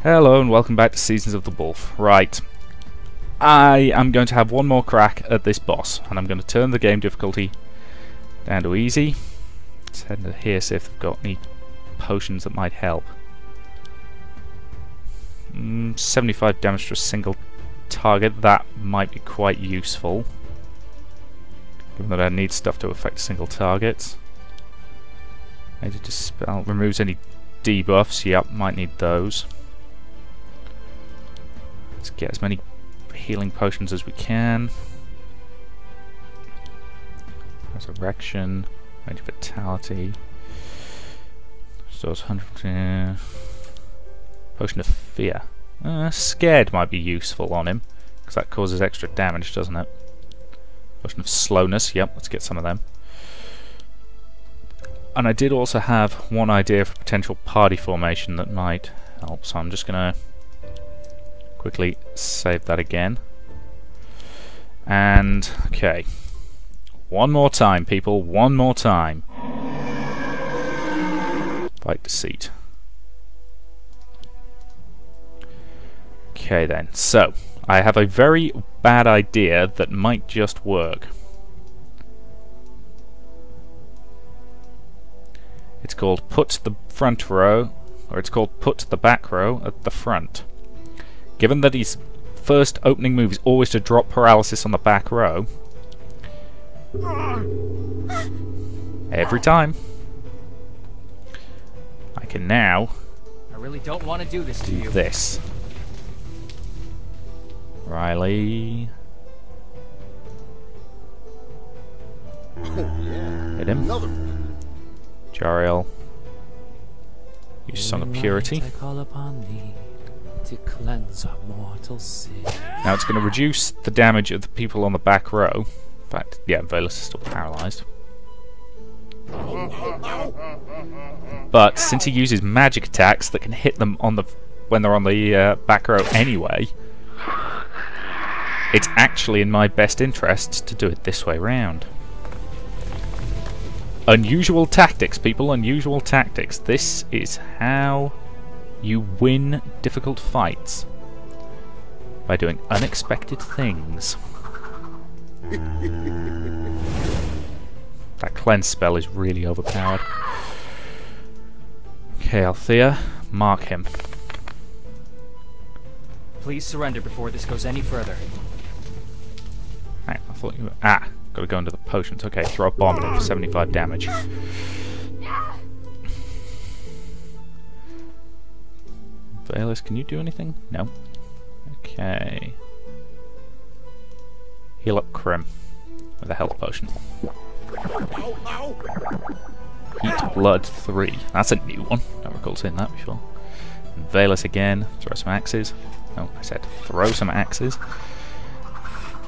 Hello and welcome back to Seasons of the Wolf. Right, I am going to have one more crack at this boss, and I'm going to turn the game difficulty down to easy. Let's head into here, see if they've got any potions that might help. 75 damage to a single target, that might be quite useful, given that I need stuff to affect single targets. Maybe dispel, removes any debuffs, yep, might need those. Let's get as many healing potions as we can. Resurrection, range of vitality. So it's 100. Potion of fear. Scared might be useful on him, because that causes extra damage, doesn't it? Potion of slowness, yep, let's get some of them. And I did also have one idea for potential party formation that might help, so I'm just going to quickly save that again. And, okay. One more time, people. One more time. Like Deceit. Okay then. So, I have a very bad idea that might just work. It's called put the front row, or it's called put the back row at the front. Given that his first opening move is always to drop paralysis on the back row, every time, I can now I really don't want to do this to you. This. Riley. Hit him. Jariel. Use Song of Purity. To cleanse our mortal sin. Now it's going to reduce the damage of the people on the back row. In fact, yeah, Valus is still paralysed. But since he uses magic attacks that can hit them on the when they're on the back row anyway, it's actually in my best interest to do it this way round. Unusual tactics, people, unusual tactics. This is how you win difficult fights, by doing unexpected things. That cleanse spell is really overpowered. Okay, Althea, mark him. Please surrender before this goes any further. Right, I thought you were... gotta go into the potions. Okay, throw a bomb at him for 75 damage. Valus, can you do anything? No. Okay. Heal up Krim with a health potion. Heat Blood 3. That's a new one. I don't recall seeing that before. And Valus again. Throw some axes. No, I said throw some axes.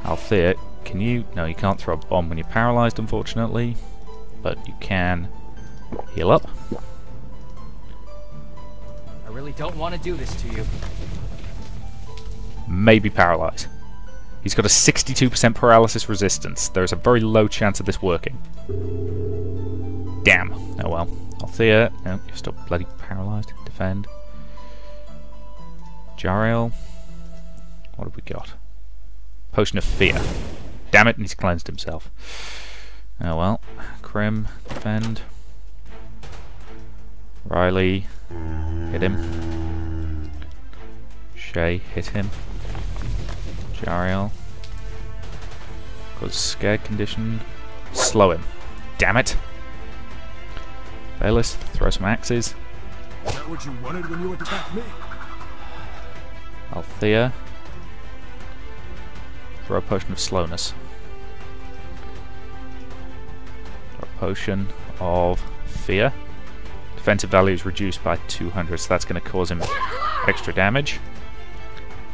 Althea, can you... No, you can't throw a bomb when you're paralysed, unfortunately. But you can heal up. I really don't want to do this to you. Maybe paralyze. He's got a 62% paralysis resistance. There is a very low chance of this working. Damn. Oh well. Althea, no, you're still bloody paralysed. Defend. Jariel. What have we got? Potion of Fear. Damn it, and he's cleansed himself. Oh well. Krim, defend. Riley. Hit him. Shay, hit him. Jariel. Cause scared condition. Slow him. Damn it. Valus, throw some axes. Is that what you wanted when you attacked me? Althea. Throw a potion of slowness. Throw a potion of fear. Defensive value is reduced by 200, so that's going to cause him extra damage.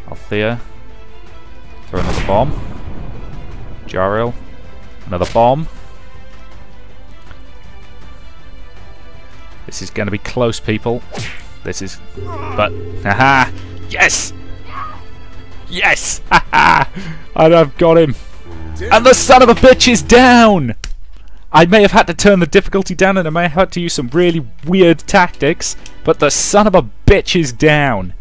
Althea. Throw another bomb. Jariel. Another bomb. This is going to be close, people. This is... But... Haha! Yes! Yes! Haha! And I've got him! And the son of a bitch is down! I may have had to turn the difficulty down and I may have had to use some really weird tactics, but the son of a bitch is down!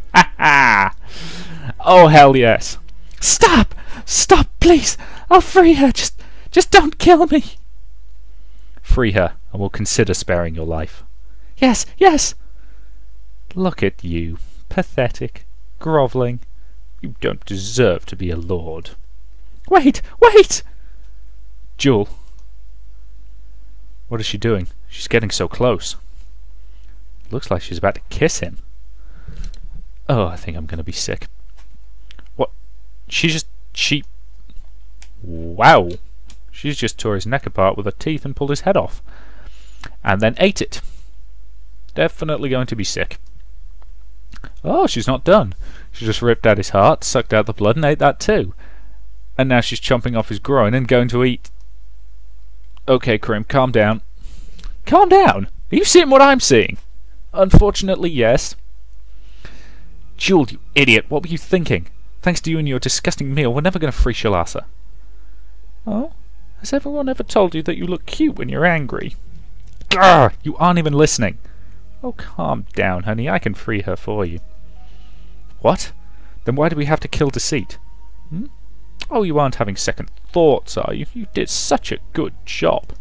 Oh, hell yes. Stop! Stop, please! I'll free her! Just don't kill me! Free her, and we'll consider sparing your life. Yes, yes! Look at you. Pathetic. Grovelling. You don't deserve to be a lord. Wait! Wait! Jewel. What is she doing? She's getting so close. Looks like she's about to kiss him. Oh, I think I'm going to be sick. What? She... Wow. She just tore his neck apart with her teeth and pulled his head off. And then ate it. Definitely going to be sick. Oh, she's not done. She just ripped out his heart, sucked out the blood, and ate that too. And now she's chomping off his groin and going to eat... Okay, Krim, calm down. Calm down? Are you seeing what I'm seeing? Unfortunately, yes. Jewel, you idiot, what were you thinking? Thanks to you and your disgusting meal, we're never going to free Shalasa. Oh? Has everyone ever told you that you look cute when you're angry? Grr! You aren't even listening. Oh, calm down, honey. I can free her for you. What? Then why do we have to kill Deceit? Hmm? Oh, you aren't having second thoughts, are you? You did such a good job.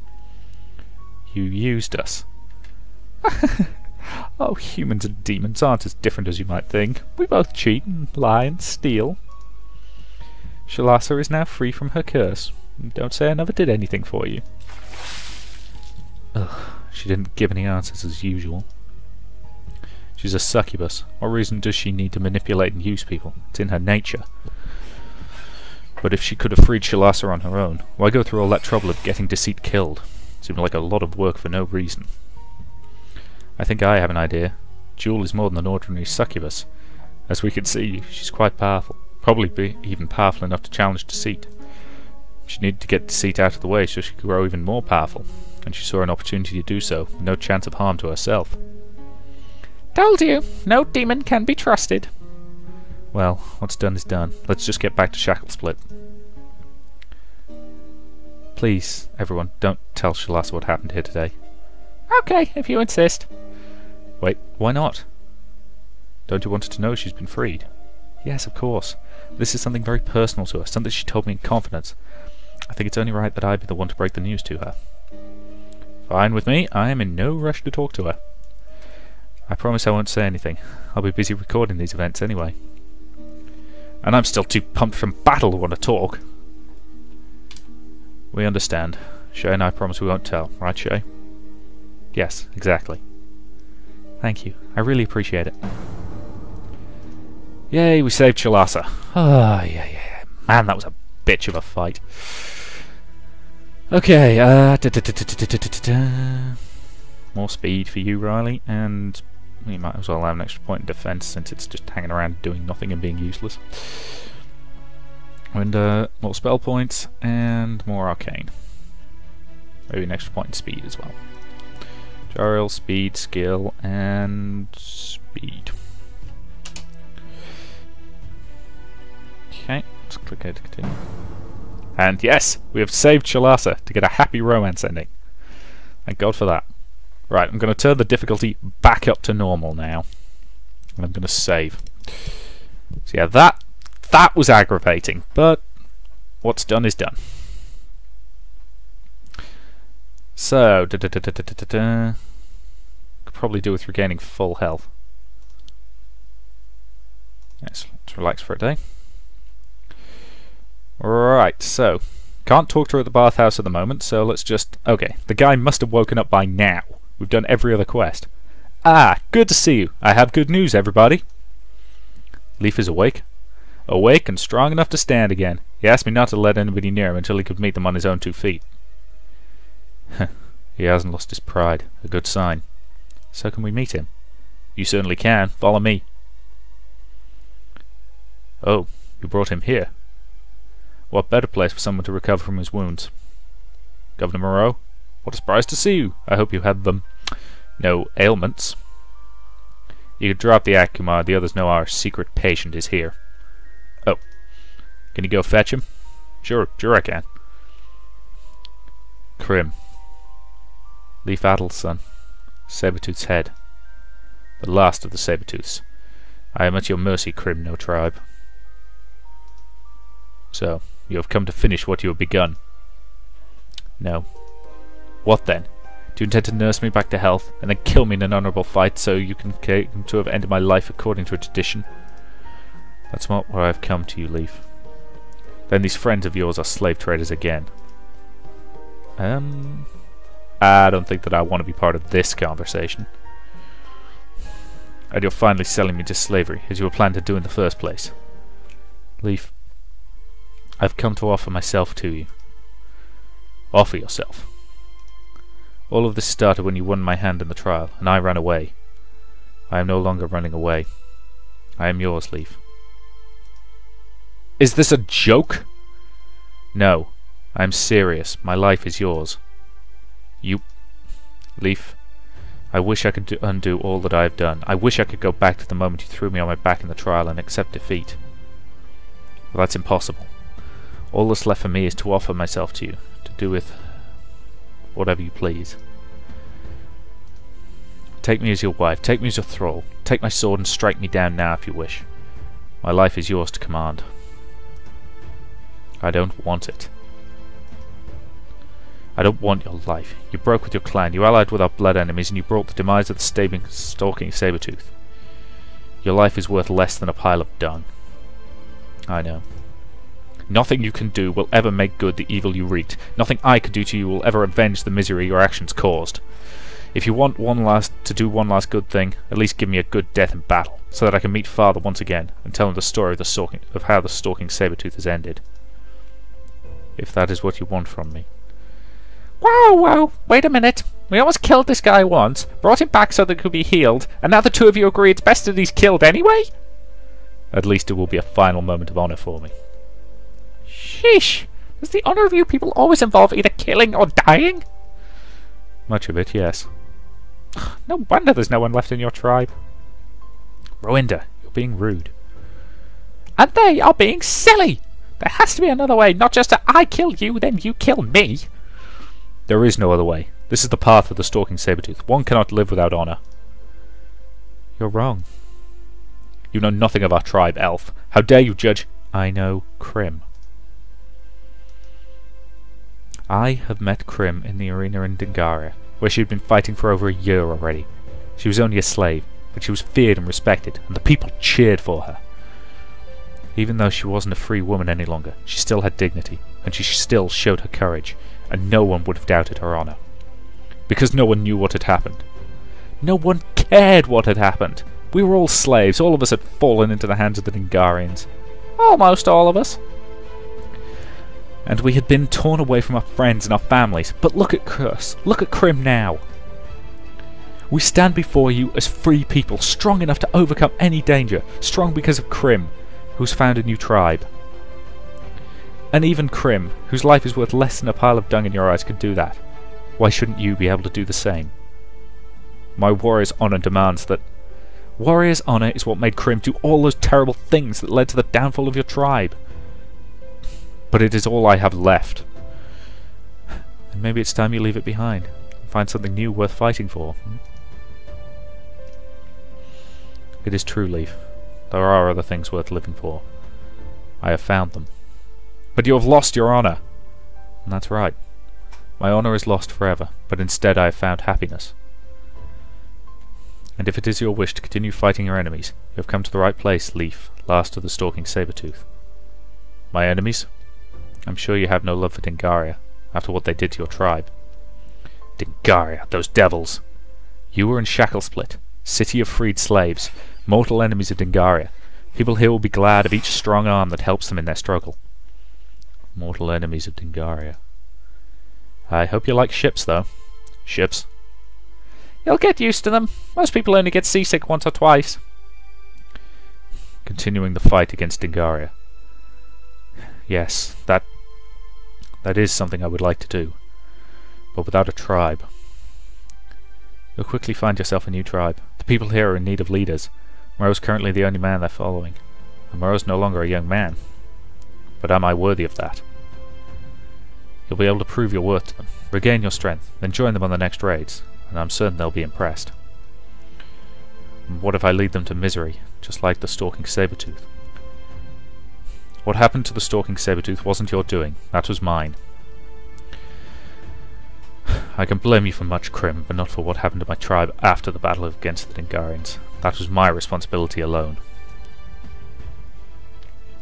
You used us. Oh, humans and demons aren't as different as you might think. We both cheat and lie and steal. Shalasa is now free from her curse. Don't say I never did anything for you. Ugh, she didn't give any answers as usual. She's a succubus. What reason does she need to manipulate and use people? It's in her nature. But if she could have freed Shalasa on her own, why go through all that trouble of getting Deceit killed? Seemed like a lot of work for no reason. I think I have an idea. Jewel is more than an ordinary succubus. As we can see, she's quite powerful. Probably be even powerful enough to challenge Deceit. She needed to get Deceit out of the way so she could grow even more powerful, and she saw an opportunity to do so, with no chance of harm to herself. Told you, no demon can be trusted. Well, what's done is done. Let's just get back to Shacklesplit. Please, everyone, don't tell Shalasa what happened here today. Okay, if you insist. Wait, why not? Don't you want her to know she's been freed? Yes, of course. This is something very personal to her, something she told me in confidence. I think it's only right that I be the one to break the news to her. Fine with me. I am in no rush to talk to her. I promise I won't say anything. I'll be busy recording these events anyway. And I'm still too pumped from battle to want to talk. We understand. Shay and I promise we won't tell, right, Shay? Yes, exactly. Thank you. I really appreciate it. Yay, we saved Shalasa. Ah, yeah. Man, that was a bitch of a fight. Okay, more speed for you, Riley, and we might as well have an extra point in defense since it's just hanging around doing nothing and being useless. And more spell points and more arcane. Maybe an extra point in speed as well. Tutorial, speed, skill, and speed. Okay, let's click here to continue. And yes, we have saved Shalasa to get a happy romance ending. Thank God for that. Right, I'm going to turn the difficulty back up to normal now. And I'm going to save. So yeah, that was aggravating, but what's done is done. So, could probably do with regaining full health. Yes, let's relax for a day. Right, so can't talk to her at the bathhouse at the moment, so let's just... Okay, the guy must have woken up by now. We've done every other quest. Ah, good to see you. I have good news, everybody. Leif is awake. Awake and strong enough to stand again. He asked me not to let anybody near him until he could meet them on his own 2 feet. He hasn't lost his pride. A good sign. So can we meet him? You certainly can. Follow me. Oh, you brought him here. What better place for someone to recover from his wounds? Governor Moreau? What a surprise to see you. I hope you have them. No ailments. You can drop the act, Kumar. The others know our secret patient is here. Oh. Can you go fetch him? Sure I can. Krim. Leif Adel's son. Sabretooth's head. The last of the Sabretooths. I am at your mercy, Crim, no tribe. So, you have come to finish what you have begun. No. What then? Do you intend to nurse me back to health, and then kill me in an honourable fight so you can claim to have ended my life according to a tradition? That's not where I've come to you, Leif. Then these friends of yours are slave traders again. I don't think that I want to be part of this conversation. And you're finally selling me to slavery, as you were planned to do in the first place. Leif, I've come to offer myself to you. Offer yourself. All of this started when you won my hand in the trial, and I ran away. I am no longer running away. I am yours, Leif. Is this a joke? No. I am serious. My life is yours. You... Leif, I wish I could undo all that I have done. I wish I could go back to the moment you threw me on my back in the trial and accept defeat. Well, that's impossible. All that's left for me is to offer myself to you, to do with whatever you please. Take me as your wife, take me as your thrall, take my sword and strike me down now if you wish. My life is yours to command. I don't want it. I don't want your life. You broke with your clan, you allied with our blood enemies, and you brought the demise of the stalking Sabretooth. Your life is worth less than a pile of dung. I know. Nothing you can do will ever make good the evil you wreaked. Nothing I could do to you will ever avenge the misery your actions caused. If you want to do one last good thing, at least give me a good death in battle, so that I can meet Father once again and tell him the story of how the stalking Sabretooth has ended. If that is what you want from me. Whoa, wait a minute. We almost killed this guy once, brought him back so that he could be healed, and now the two of you agree it's best that he's killed anyway? At least it will be a final moment of honour for me. Sheesh. Does the honour of you people always involve either killing or dying? Much of it, yes. No wonder there's no one left in your tribe. Roinda, you're being rude. And they are being silly! There has to be another way, not just that I kill you, then you kill me. There is no other way. This is the path of the stalking Sabretooth. One cannot live without honour. You're wrong. You know nothing of our tribe, elf. How dare you judge... I know Crim. I have met Crim in the arena in Dingaria, where she had been fighting for over a year already. She was only a slave, but she was feared and respected, and the people cheered for her. Even though she wasn't a free woman any longer, she still had dignity, and she still showed her courage, and no one would have doubted her honour. Because no one knew what had happened. No one cared what had happened. We were all slaves, all of us had fallen into the hands of the Dingarians. Almost all of us. And we had been torn away from our friends and our families. But look at us. Look at Crim now. We stand before you as free people, strong enough to overcome any danger. Strong because of Crim, who's found a new tribe. And even Crim, whose life is worth less than a pile of dung in your eyes, could do that. Why shouldn't you be able to do the same? My warrior's honour demands that... Warrior's honour is what made Crim do all those terrible things that led to the downfall of your tribe. But it is all I have left. And maybe it's time you leave it behind and find something new worth fighting for. It is true, Leif. There are other things worth living for. I have found them. But you have lost your honour. And that's right. My honour is lost forever, but instead I have found happiness. And if it is your wish to continue fighting your enemies, you have come to the right place, Leif, last of the stalking Sabretooth. My enemies? I'm sure you have no love for Dingaria, after what they did to your tribe. Dingaria, those devils! You were in Shacklesplit, city of freed slaves, mortal enemies of Dingaria. People here will be glad of each strong arm that helps them in their struggle. Mortal enemies of Dingaria. I hope you like ships, though. Ships? You'll get used to them. Most people only get seasick once or twice. Continuing the fight against Dingaria. Yes, that is something I would like to do. But without a tribe. You'll quickly find yourself a new tribe. The people here are in need of leaders. Moreau's currently the only man they're following. And Moreau's no longer a young man. But am I worthy of that? You'll be able to prove your worth to them, regain your strength, then join them on the next raids, and I'm certain they'll be impressed. And what if I lead them to misery, just like the stalking Sabretooth. What happened to the stalking Sabretooth wasn't your doing, that was mine. I can blame you for much, Crim, but not for what happened to my tribe after the battle against the Dingarians. That was my responsibility alone.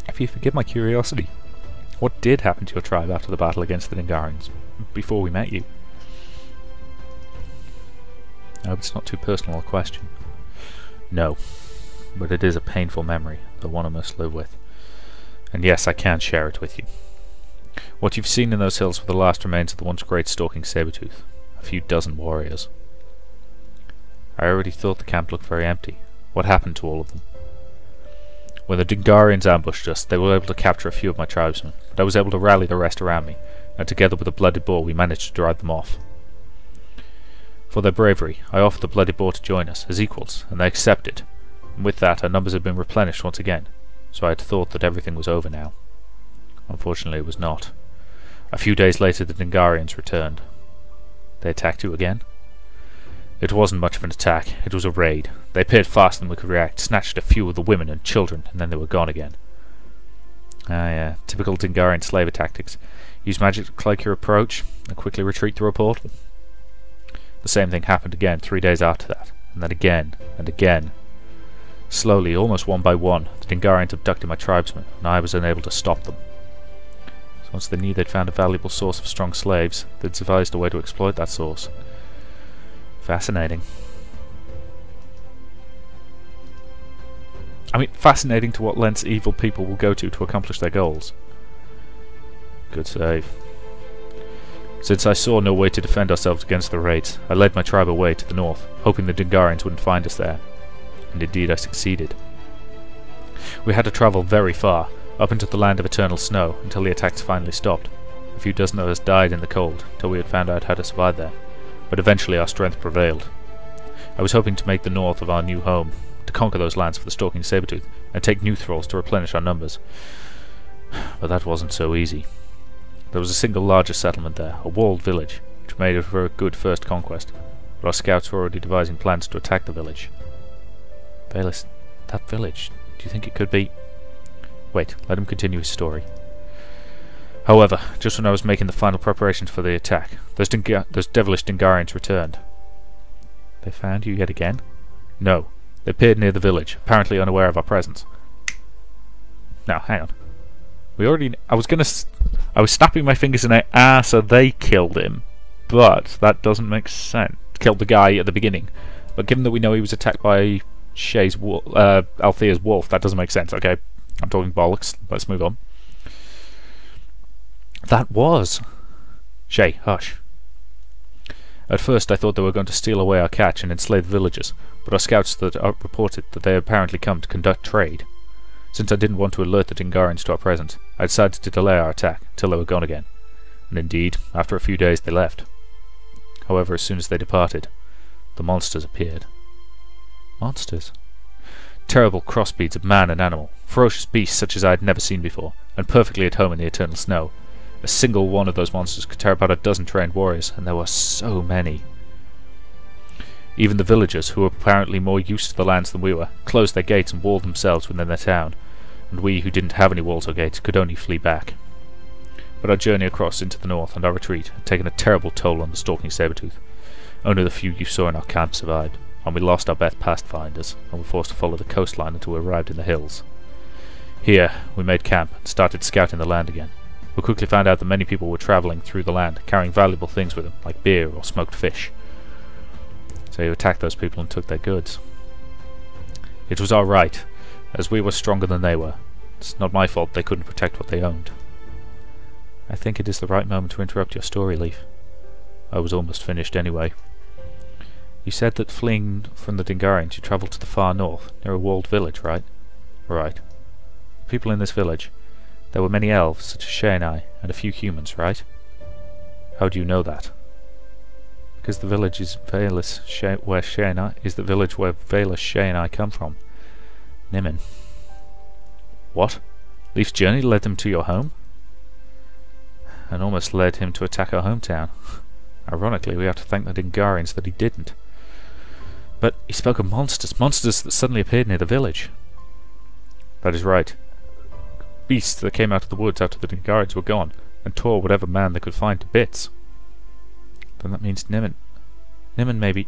If you forgive my curiosity, what did happen to your tribe after the battle against the Dingarians, before we met you? I hope it's not too personal a question. No, but it is a painful memory, the one I must live with. And yes, I can share it with you. What you've seen in those hills were the last remains of the once great stalking Sabretooth, a few dozen warriors. I already thought the camp looked very empty. What happened to all of them? When the Dingarians ambushed us, they were able to capture a few of my tribesmen, but I was able to rally the rest around me, and together with the Blooded Boar we managed to drive them off. For their bravery, I offered the Blooded Boar to join us, as equals, and they accepted, and with that our numbers had been replenished once again, so I had thought that everything was over now. Unfortunately it was not. A few days later the Dingarians returned. They attacked you again? It wasn't much of an attack, it was a raid. They appeared faster than we could react, snatched a few of the women and children, and then they were gone again. Ah yeah, typical Dingarian slaver tactics. Use magic to cloak your approach, and quickly retreat through a portal. The same thing happened again 3 days after that, and then again, and again. Slowly, almost one by one, the Dingarians abducted my tribesmen, and I was unable to stop them. So once they knew they'd found a valuable source of strong slaves, they'd devised a way to exploit that source. Fascinating. I mean, fascinating to what lengths evil people will go to accomplish their goals. Good save. Since I saw no way to defend ourselves against the raids, I led my tribe away to the north, hoping the Dingarians wouldn't find us there. And indeed I succeeded. We had to travel very far, up into the land of eternal snow, until the attacks finally stopped. A few dozen of us died in the cold, till we had found out how to survive there, but eventually our strength prevailed. I was hoping to make the north of our new home, to conquer those lands for the stalking Sabretooth, and take new thralls to replenish our numbers. But that wasn't so easy. There was a single larger settlement there, a walled village, which made it for a good first conquest, but our scouts were already devising plans to attack the village. Bayless, that village, do you think it could be... Wait, let him continue his story. However, just when I was making the final preparations for the attack, those devilish Dingarians returned. They found you yet again? No, they appeared near the village, apparently unaware of our presence. Now, hang on. We already... I was snapping my fingers in a so they killed him. But that doesn't make sense. Killed the guy at the beginning. But given that we know he was attacked by Althea's wolf, that doesn't make sense. Okay, I'm talking bollocks. Let's move on. That was... Shay, hush. At first I thought they were going to steal away our catch and enslave the villagers, but our scouts reported that they had apparently come to conduct trade. Since I didn't want to alert the Dingarians to our presence, I decided to delay our attack till they were gone again. And indeed, after a few days they left. However, as soon as they departed, the monsters appeared. Monsters? Terrible crossbreeds of man and animal, ferocious beasts such as I had never seen before, and perfectly at home in the eternal snow. A single one of those monsters could tear apart a dozen trained warriors, and there were so many. Even the villagers, who were apparently more used to the lands than we were, closed their gates and walled themselves within their town, and we, who didn't have any walls or gates, could only flee back. But our journey across into the north and our retreat had taken a terrible toll on the stalking Sabretooth. Only the few you saw in our camp survived, and we lost our best pathfinders, and were forced to follow the coastline until we arrived in the hills. Here, we made camp and started scouting the land again. We quickly found out that many people were travelling through the land, carrying valuable things with them, like beer or smoked fish. So you attacked those people and took their goods. It was our right, as we were stronger than they were. It's not my fault they couldn't protect what they owned. I think it is the right moment to interrupt your story, Leif. I was almost finished anyway. You said that fleeing from the Dingarians you travelled to the far north, near a walled village, right? Right. The people in this village, there were many elves, such as Shay and I, and a few humans, right? How do you know that? Because the village is where Shay and I come from. Nimin. What? Leif's journey led them to your home? And almost led him to attack our hometown. Ironically, we have to thank the Dingarians that he didn't. But he spoke of monsters that suddenly appeared near the village. That is right. Beasts that came out of the woods after the Dingarians were gone, and tore whatever man they could find to bits. Then that means Nimon. Nimon maybe...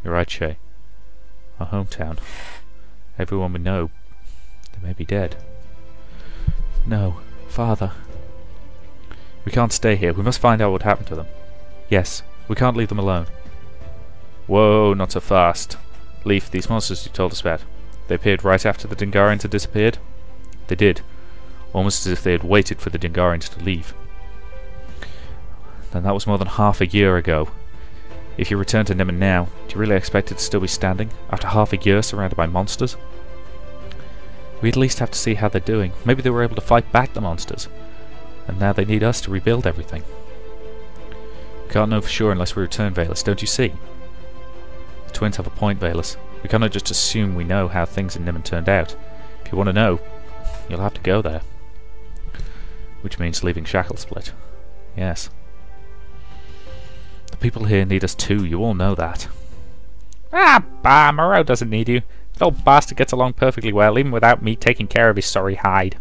You're right, Shay. Our hometown. Everyone we know, they may be dead. No, Father. We can't stay here. We must find out what happened to them. Yes, we can't leave them alone. Whoa, not so fast. Leif, these monsters you told us about, they appeared right after the Dingarians had disappeared? They did. Almost as if they had waited for the Dingarians to leave. Then that was more than half a year ago. If you return to Nimon now, do you really expect it to still be standing, after half a year surrounded by monsters? We at least have to see how they're doing. Maybe they were able to fight back the monsters, and now they need us to rebuild everything. We can't know for sure unless we return, Valus, don't you see? The twins have a point, Valus. We cannot just assume we know how things in Nimon turned out. If you want to know, you'll have to go there. Which means leaving Shacklesplit. Yes. The people here need us too, you all know that. Ah, bah, Moreau doesn't need you. That old bastard gets along perfectly well, even without me taking care of his sorry hide.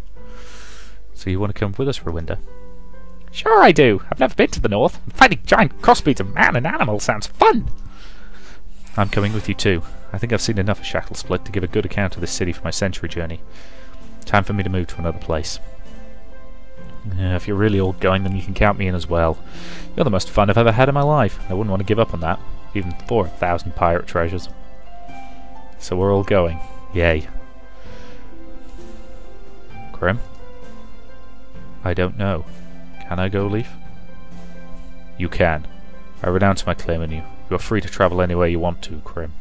So you want to come with us, Rowinda? Sure I do. I've never been to the north. Fighting giant crossbreeds of man and animal sounds fun. I'm coming with you too. I think I've seen enough of Shacklesplit to give a good account of this city for my century journey. Time for me to move to another place. Yeah, if you're really all going, then you can count me in as well. You're the most fun I've ever had in my life. I wouldn't want to give up on that, even for 1,000 pirate treasures. So we're all going. Yay. Grim? I don't know. Can I go, Leif? You can. I renounce my claim on you. You are free to travel anywhere you want to, Krim.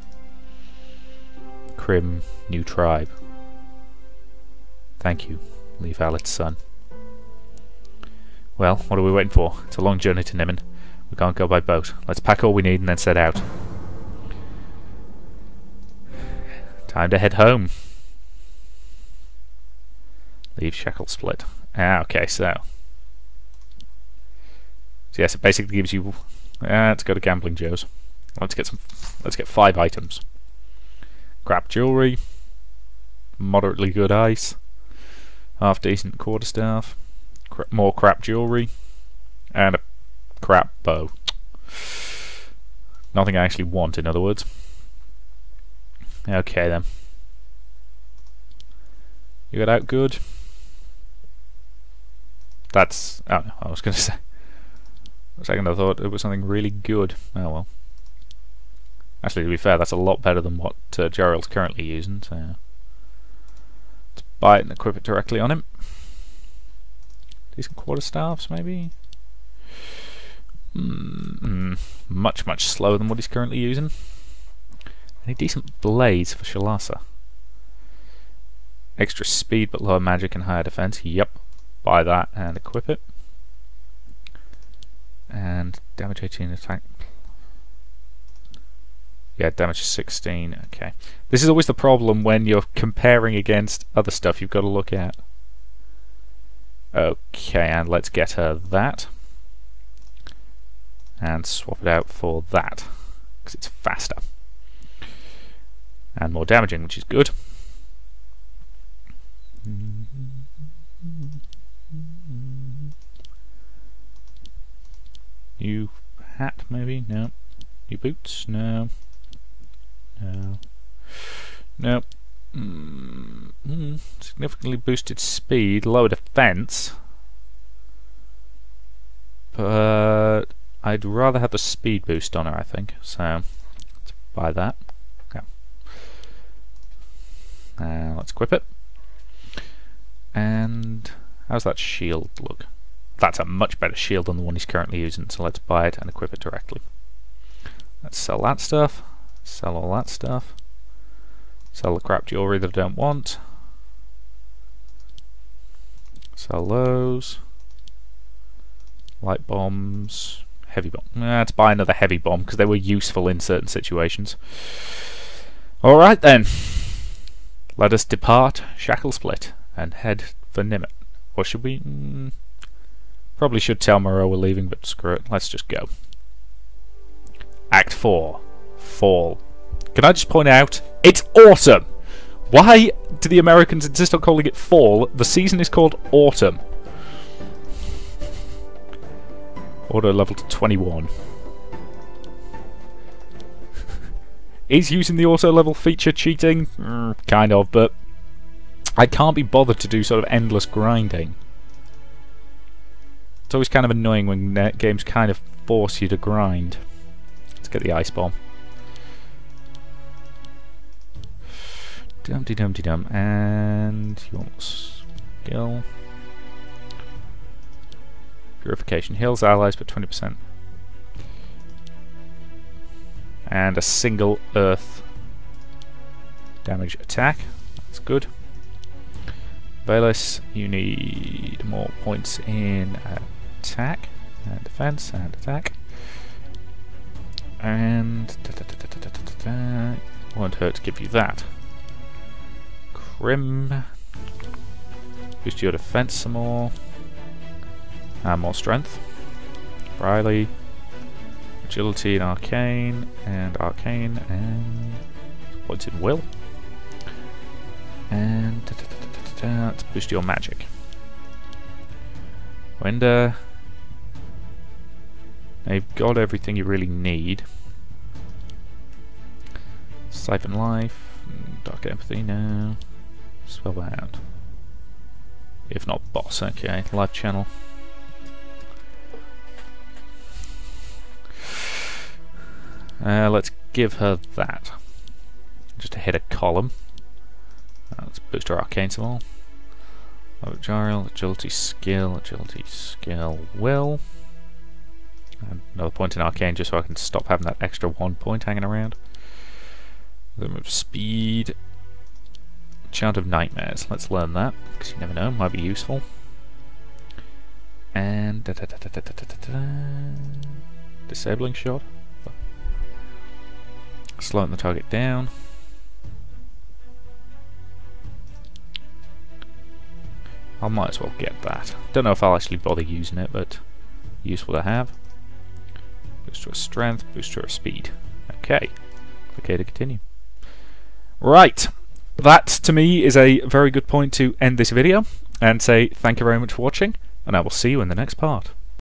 Krim, new tribe. Thank you, Leif Alet's son. Well, what are we waiting for? It's a long journey to Nimon. We can't go by boat. Let's pack all we need and then set out. Time to head home. Leave Shacklesplit. Ah, okay, so yes, it basically gives you... let's go to Gambling Joe's. Let's get 5 items. Crap jewellery. Moderately good ice. Half decent quarterstaff. More crap jewellery. And a crap bow. Nothing I actually want, in other words. Okay then. You got out good? That's... oh no, I was going to say... For a second I thought it was something really good. Oh well. Actually, to be fair, that's a lot better than what Gerald's currently using, so... let's buy it and equip it directly on him. Decent quarterstaffs, maybe? Much, much slower than what he's currently using. Any decent blades for Shalasa? Extra speed but lower magic and higher defense. Yep. Buy that and equip it. And damage 18 attack. Yeah, damage 16. Okay. This is always the problem when you're comparing against other stuff you've got to look at. Okay, and let's get her that. And swap it out for that, because it's faster. And more damaging, which is good. New hat, maybe? No. New boots? No. No. Nope. Significantly boosted speed, lower defense. But I'd rather have the speed boost on her, I think. So let's buy that. Yeah. Let's equip it. And how's that shield look? That's a much better shield than the one he's currently using, so let's buy it and equip it directly. Let's sell that stuff. Sell all that stuff. Sell the crap jewellery that I don't want. Sell those. Light bombs. Heavy bomb. Let's buy another heavy bomb because they were useful in certain situations. Alright then. Let us depart Shacklesplit and head for Nimon. Or should we? Probably should tell Moreau we're leaving, but screw it. Let's just go. Act 4. Fall. Can I just point out, it's awesome! Why do the Americans insist on calling it fall? The season is called autumn. Auto level to 21. Is using the auto level feature cheating? Kind of, but I can't be bothered to do sort of endless grinding. It's always kind of annoying when games kind of force you to grind. Let's get the ice bomb. Dum-de-dum-de-dum. And your skill. Purification heals allies by 20%. And a single earth damage attack. That's good. Bayless, you need more points in attack and defense and attack. And won't hurt to give you that. Crim, boost your defense some more. And more strength. Riley, agility and arcane, and points in will. And let's boost your magic. Winder. Now you've got everything you really need. Siphon life, dark empathy now. Spellbound. If not boss, okay. Life channel. Let's give her that. Just to hit a column. Let's boost her arcane some more. Agility skill, will. And another point in arcane just so I can stop having that extra 1 point hanging around. Then move speed. Chant of Nightmares. Let's learn that, because you never know, might be useful. And disabling shot. Slowing the target down. I might as well get that. Don't know if I'll actually bother using it, but useful to have. Boost to her strength, boost to her speed. Okay. Okay to continue. Right. That, to me, is a very good point to end this video, and say thank you very much for watching, and I will see you in the next part.